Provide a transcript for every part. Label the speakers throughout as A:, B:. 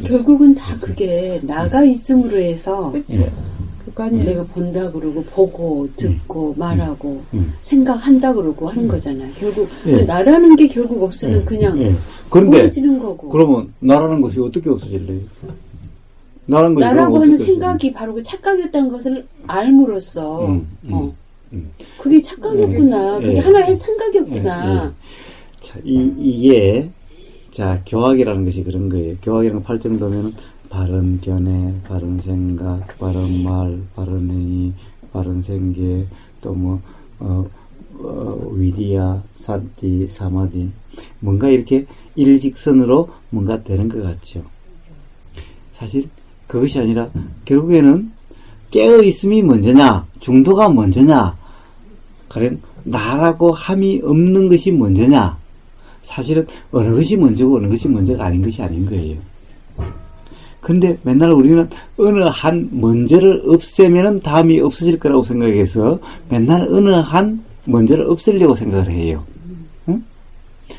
A: 결국은 다 그게 나가 있음으로 해서
B: 그치.
A: 내가 본다 그러고 보고 듣고 말하고 생각한다 그러고 하는 거잖아요. 결국 그 나라는 게 결국 없으면 그냥
C: 그런데
A: 보여지는 거고.
C: 그러면 나라는 것이 어떻게 없어질래요?
A: 나라고 하는 생각이 바로 그 착각이었다는 것을 알므로써 그게 착각이었구나. 그게 하나의 생각이었구나.
C: 자, 이게 자 교학이라는 것이 그런 거예요. 교학이라는 건 8정도면은 바른 견해, 바른 생각, 바른 말, 바른 행위, 바른 생계, 또 뭐 위리야, 산티, 사마디, 뭔가 이렇게 일직선으로 뭔가 되는 것 같죠. 사실 그것이 아니라 결국에는 깨어 있음이 먼저냐, 중도가 먼저냐, 가령 나라고 함이 없는 것이 먼저냐. 사실은 어느 것이 먼저고 어느 것이 먼저가 아닌 것이 아닌 거예요. 근데 맨날 우리는 어느 한 먼저를 없애면은 다음이 없어질 거라고 생각해서 맨날 어느 한 먼저를 없애려고 생각을 해요. 응?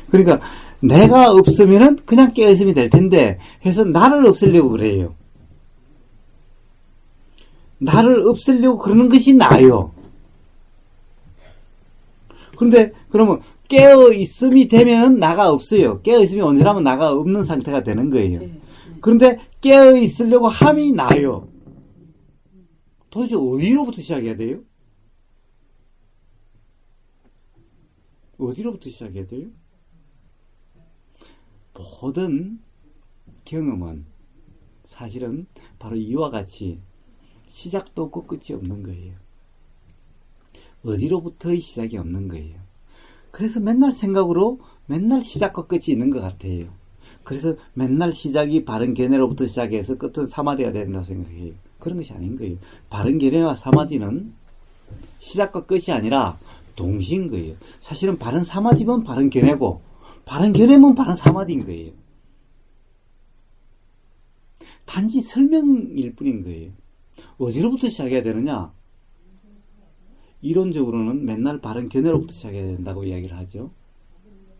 C: 그러니까 내가 없으면은 그냥 깨어있으면 될 텐데 해서 나를 없애려고 그래요. 나를 없애려고 그러는 것이 나요. 그런데 그러면 깨어있음이 되면 나가 없어요. 깨어있으면 언제라면 나가 없는 상태가 되는 거예요. 그런데 깨어있으려고 함이 나요. 도대체 어디로부터 시작해야 돼요? 어디로부터 시작해야 돼요? 모든 경험은 사실은 바로 이와 같이 시작도 없고 끝이 없는 거예요. 어디로부터의 시작이 없는 거예요. 그래서 맨날 생각으로 맨날 시작과 끝이 있는 것 같아요. 그래서 맨날 시작이 바른 견해로부터 시작해서 끝은 사마디가 된다고 생각해요. 그런 것이 아닌 거예요. 바른 견해와 사마디는 시작과 끝이 아니라 동시인 거예요. 사실은 바른 사마디면 바른 견해고 바른 견해면 바른 사마디인 거예요. 단지 설명일 뿐인 거예요. 어디로부터 시작해야 되느냐? 이론적으로는 맨날 바른 견해로부터 시작해야 된다고 이야기를 하죠.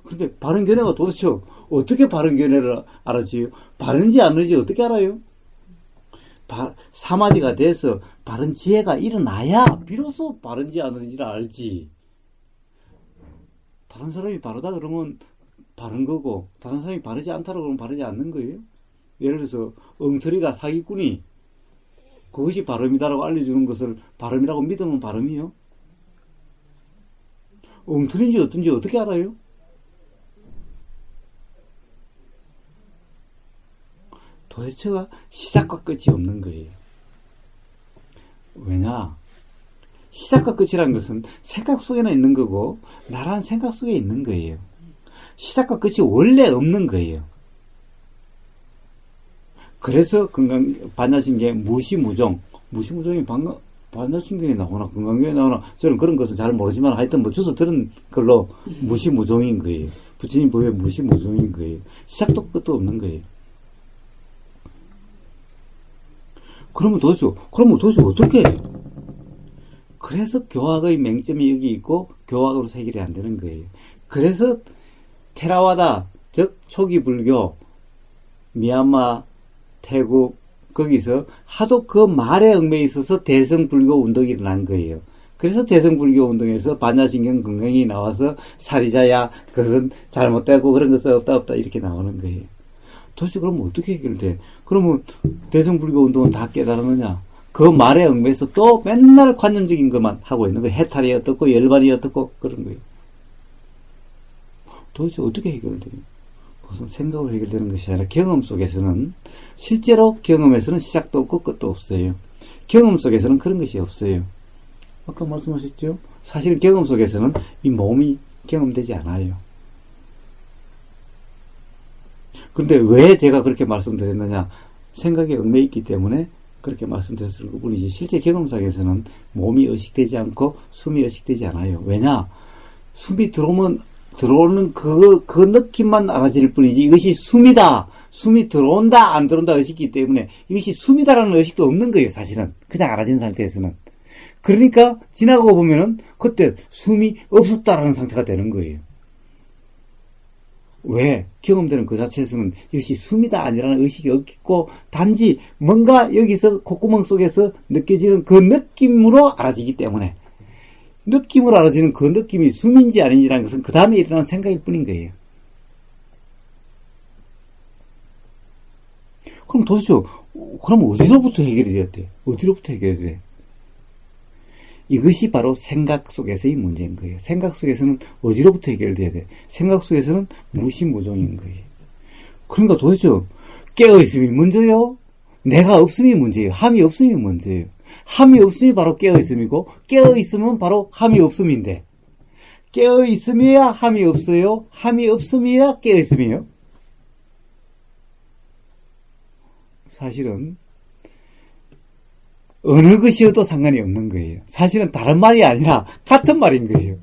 C: 그런데 바른 견해가 도대체 어떻게 바른 견해를 알아지요? 바른지 아닌지 어떻게 알아요? 사마디가 돼서 바른 지혜가 일어나야 비로소 바른지 아닌지를 알지. 다른 사람이 바르다 그러면 바른 거고 다른 사람이 바르지 않다고 그러면 바르지 않는 거예요. 예를 들어서 엉터리가 사기꾼이 그것이 바름이다라고 알려주는 것을 바름이라고 믿으면 바름이요? 엉터리인지 어떤지 어떻게 알아요? 도대체가 시작과 끝이 없는 거예요. 왜냐? 시작과 끝이라는 것은 생각 속에나 있는 거고 나라는 생각 속에 있는 거예요. 시작과 끝이 원래 없는 거예요. 그래서 반야신경에 무시무종, 무시무종이 반야신경에 나오나 건강경에 나오나 저는 그런 것은 잘 모르지만 하여튼 뭐 주워 들은 걸로 무시무종인 거예요. 부처님 법에 무시무종인 거예요. 시작도 끝도 없는 거예요. 그러면 도대체 어떻게 해요? 그래서 교학의 맹점이 여기 있고 교학으로 해결이 안 되는 거예요. 그래서 테라와다, 즉 초기 불교, 미얀마, 태국 거기서 하도 그 말에 얽매여 있어서 대성불교 운동이 일어난 거예요. 그래서 대성불교 운동에서 반야신경 건강이 나와서 사리자야 그것은 잘못되고 그런 것은 없다 이렇게 나오는 거예요. 도대체 그러면 어떻게 해결돼? 그러면 대성불교 운동은 다 깨달았느냐? 그 말에 얽매여서 또 맨날 관념적인 것만 하고 있는 거예요. 해탈이 어떻고 열반이 어떻고 그런 거예요. 도대체 어떻게 해결돼요? 그것은 생각으로 해결되는 것이 아니라 경험 속에서는 실제로 경험에서는 시작도 없고 끝도 없어요. 경험 속에서는 그런 것이 없어요. 아까 말씀하셨죠? 사실 경험 속에서는 이 몸이 경험되지 않아요. 그런데 왜 제가 그렇게 말씀드렸느냐? 생각에 얽매여 있기 때문에 그렇게 말씀드렸을 뿐이지 실제 경험상에서는 몸이 의식되지 않고 숨이 의식되지 않아요. 왜냐? 숨이 들어오는 그 느낌만 알아질 뿐이지 이것이 숨이다, 숨이 들어온다, 안 들어온다 의식이기 때문에 이것이 숨이다라는 의식도 없는 거예요. 사실은 그냥 알아진 상태에서는. 그러니까 지나가고 보면은 그때 숨이 없었다라는 상태가 되는 거예요. 왜? 경험되는 그 자체에서는 이것이 숨이다 아니라는 의식이 없고 단지 뭔가 여기서 콧구멍 속에서 느껴지는 그 느낌으로 알아지기 때문에 느낌으로 알아지는 그 느낌이 숨인지 아닌지라는 것은 그 다음에 일어나는 생각일 뿐인 거예요. 그럼 도대체 그럼 어디로부터 해결이 돼야 돼? 어디로부터 해결이 돼? 이것이 바로 생각 속에서의 문제인 거예요. 생각 속에서는 어디로부터 해결돼야 돼? 생각 속에서는 무시무종인 거예요. 그러니까 도대체 깨어있음이 먼저요? 내가 없음이 문제예요. 함이 없음이 먼저예요. 함이 없음이 바로 깨어있음이고 깨어있음은 바로 함이 없음인데 깨어있음이야 함이 없어요? 함이 없음이야 깨어있음이에요? 사실은 어느 것이어도 상관이 없는 거예요. 사실은 다른 말이 아니라 같은 말인 거예요.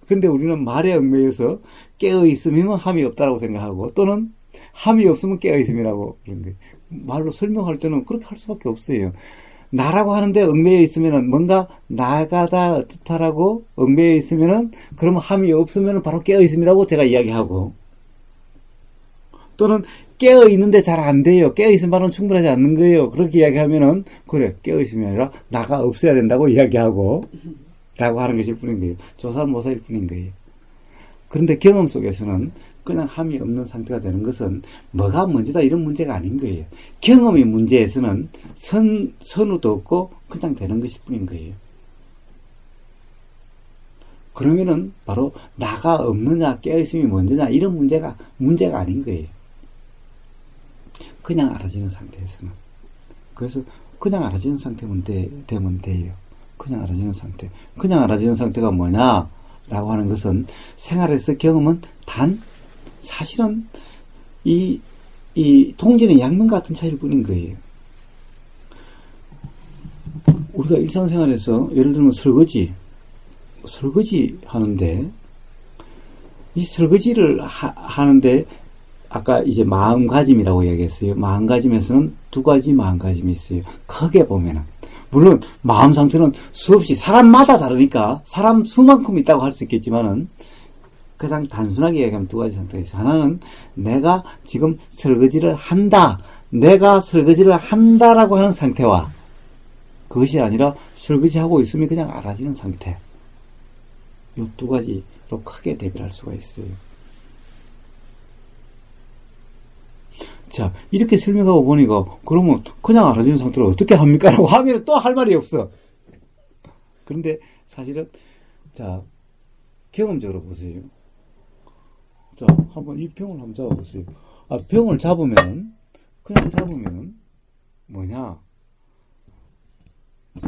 C: 그런데 우리는 말에 얽매여서 깨어있으면 함이 없다라고 생각하고 또는 함이 없으면 깨어있음이라고 그런 거예요. 말로 설명할 때는 그렇게 할 수밖에 없어요. 나라고 하는데 얽매여 있으면은 뭔가 나가다 어떻다라고 얽매여 있으면은 그러면 함이 없으면은 바로 깨어있음이라고 제가 이야기하고 또는 깨어있는데 잘 안 돼요. 깨어있은 말은 충분하지 않는 거예요. 그렇게 이야기하면은, 그래, 깨어있음이 아니라, 나가 없어야 된다고 이야기하고, 라고 하는 것일 뿐인 거예요. 조사모사일 뿐인 거예요. 그런데 경험 속에서는 그냥 함이 없는 상태가 되는 것은 뭐가 먼저다 이런 문제가 아닌 거예요. 경험의 문제에서는 선우도 없고, 그냥 되는 것일 뿐인 거예요. 그러면은, 바로, 나가 없느냐, 깨어있음이 먼저냐, 이런 문제가 아닌 거예요. 그냥 알아지는 상태에서는. 그래서 그냥 알아지는 상태면 되면 돼요. 그냥 알아지는 상태. 그냥 알아지는 상태가 뭐냐? 라고 하는 것은 생활에서 경험은 사실은 이 통진의 양면 같은 차이일 뿐인 거예요. 우리가 일상생활에서 예를 들면 설거지 하는데 이 설거지를 하는데 아까 이제 마음가짐이라고 얘기했어요. 마음가짐에서는 두 가지 마음가짐이 있어요. 크게 보면은. 물론, 마음 상태는 수없이 사람마다 다르니까, 사람 수만큼 있다고 할 수 있겠지만은, 가장 단순하게 얘기하면 두 가지 상태가 있어요. 하나는 내가 지금 설거지를 한다. 내가 설거지를 한다라고 하는 상태와, 그것이 아니라 설거지하고 있으면 그냥 알아지는 상태. 이 두 가지로 크게 대비할 수가 있어요. 자, 이렇게 설명하고 보니까, 그러면 그냥 알아지는 상태로 어떻게 합니까? 라고 하면 또 할 말이 없어. 그런데 사실은, 자, 경험적으로 보세요. 자, 한번 이 병을 한번 잡아보세요. 병을 잡으면, 그냥 잡으면, 뭐냐?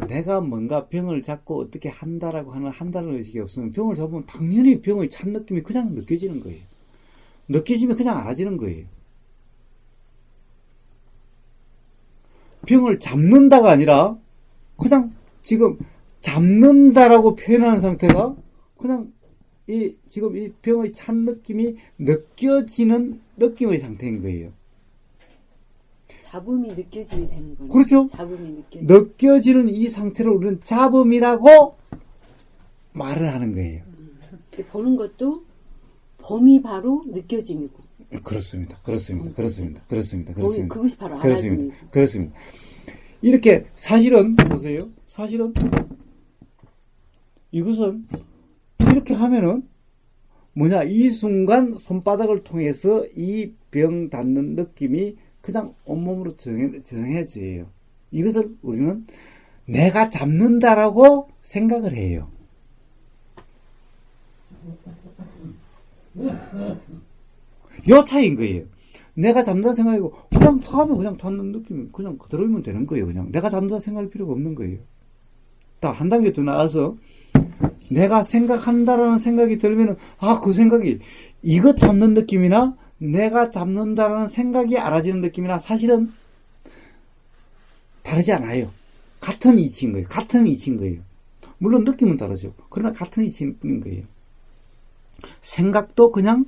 C: 내가 뭔가 병을 잡고 어떻게 한다라고 한다는 의식이 없으면 병을 잡으면 당연히 병의 찬 느낌이 그냥 느껴지는 거예요. 느껴지면 그냥 알아지는 거예요. 병을 잡는다가 아니라 그냥 지금 잡는다라고 표현하는 상태가 그냥 지금 이 병의 찬 느낌이 느껴지는 느낌의 상태인 거예요.
A: 잡음이 느껴지게 되는 거예요.
C: 그렇죠.
A: 잡음이
C: 느껴지는 이 상태를 우리는 잡음이라고 말을 하는 거예요.
A: 보는 것도 범이 바로 느껴짐이고.
C: 그렇습니다. 그것이 바로
A: 알아짐이고.
C: 그렇습니다. 이렇게 사실은 보세요. 사실은 이것은 이렇게 하면은 뭐냐, 이 순간 손바닥을 통해서 이 병 닿는 느낌이 그냥 온몸으로 정해져요. 이것을 우리는 내가 잡는다라고 생각을 해요. 요 차이인 거예요. 내가 잡는다는 생각이고 그냥 타면 그냥 닿는 느낌이 그냥 그대로이면 되는 거예요. 그냥 내가 잡는다는 생각할 필요가 없는 거예요. 딱 한 단계 더 나아서 내가 생각한다라는 생각이 들면은 그 생각이 이것 잡는 느낌이나 내가 잡는다라는 생각이 알아지는 느낌이나 사실은 다르지 않아요. 같은 이치인 거예요. 물론 느낌은 다르죠. 그러나 같은 이치인 뿐인 거예요. 생각도 그냥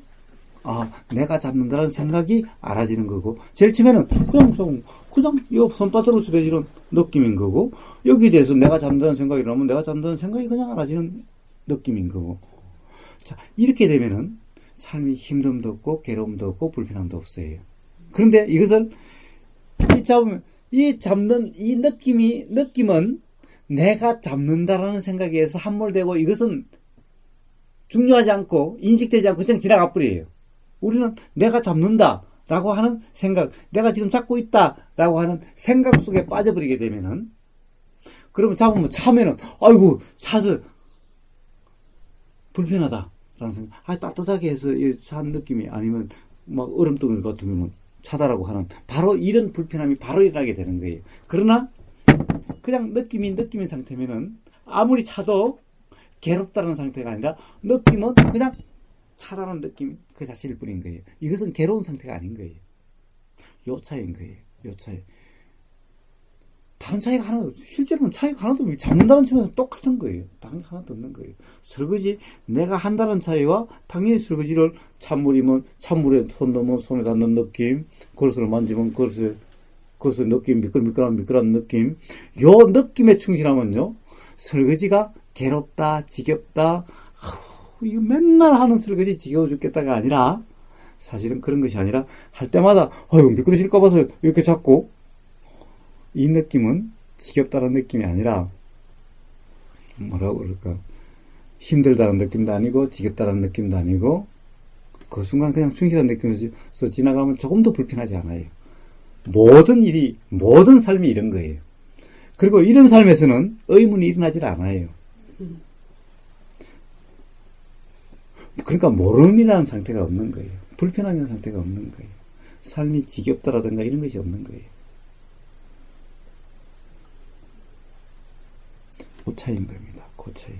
C: 내가 잡는다는 생각이 알아지는 거고, 제일 처음에는 그냥 이 손바닥으로 줄여지는 느낌인 거고, 여기에 대해서 내가 잡는다는 생각이 나면 내가 잡는다는 생각이 그냥 알아지는 느낌인 거고, 자, 이렇게 되면은 삶이 힘듦도 없고 괴로움도 없고 불편함도 없어요. 그런데 이것을 잡으면 이 잡는 이 느낌은 내가 잡는다라는 생각에 의해서 함몰되고 이것은 중요하지 않고 인식되지 않고 그냥 지나가 버려요. 우리는 내가 잡는다라고 하는 생각, 내가 지금 잡고 있다라고 하는 생각 속에 빠져버리게 되면은 그러면 잡으면 차면은 아이고 차서 불편하다라는 생각, 따뜻하게 해서 찬 느낌이 아니면 막 얼음덩어리 같으면 차다라고 하는 바로 이런 불편함이 바로 일어나게 되는 거예요. 그러나 그냥 느낌인 상태면은 아무리 차도 괴롭다는 상태가 아니라 느낌은 그냥 차라는 느낌 그 자체일 뿐인 거예요. 이것은 괴로운 상태가 아닌 거예요. 요 차이인 거예요. 요 차이. 다른 차이가 하나도, 실제로는 차이가 하나도 없어요. 잡는다는 측면에서 똑같은 거예요. 다른 게 하나도 없는 거예요. 설거지, 내가 한다는 차이와 당연히 설거지를 찬물에 손 넣으면 손에 닿는 느낌, 그릇을 만지면 그릇의 느낌, 미끌미끌한 느낌. 요 느낌에 충실하면요, 설거지가 괴롭다, 지겹다, 이거 맨날 하는 설거지 지겨워 죽겠다가 아니라, 사실은 그런 것이 아니라, 할 때마다, 미끄러질까 봐서 이렇게 잡고, 이 느낌은 지겹다는 느낌이 아니라 뭐라고 그럴까, 힘들다는 느낌도 아니고 지겹다는 느낌도 아니고 그 순간 그냥 충실한 느낌에서 지나가면 조금 더 불편하지 않아요. 모든 삶이 이런 거예요. 그리고 이런 삶에서는 의문이 일어나질 않아요. 그러니까 모름이라는 상태가 없는 거예요. 불편함이라는 상태가 없는 거예요. 삶이 지겹다라든가 이런 것이 없는 거예요. 그 차이인 겁니다. 그 차이.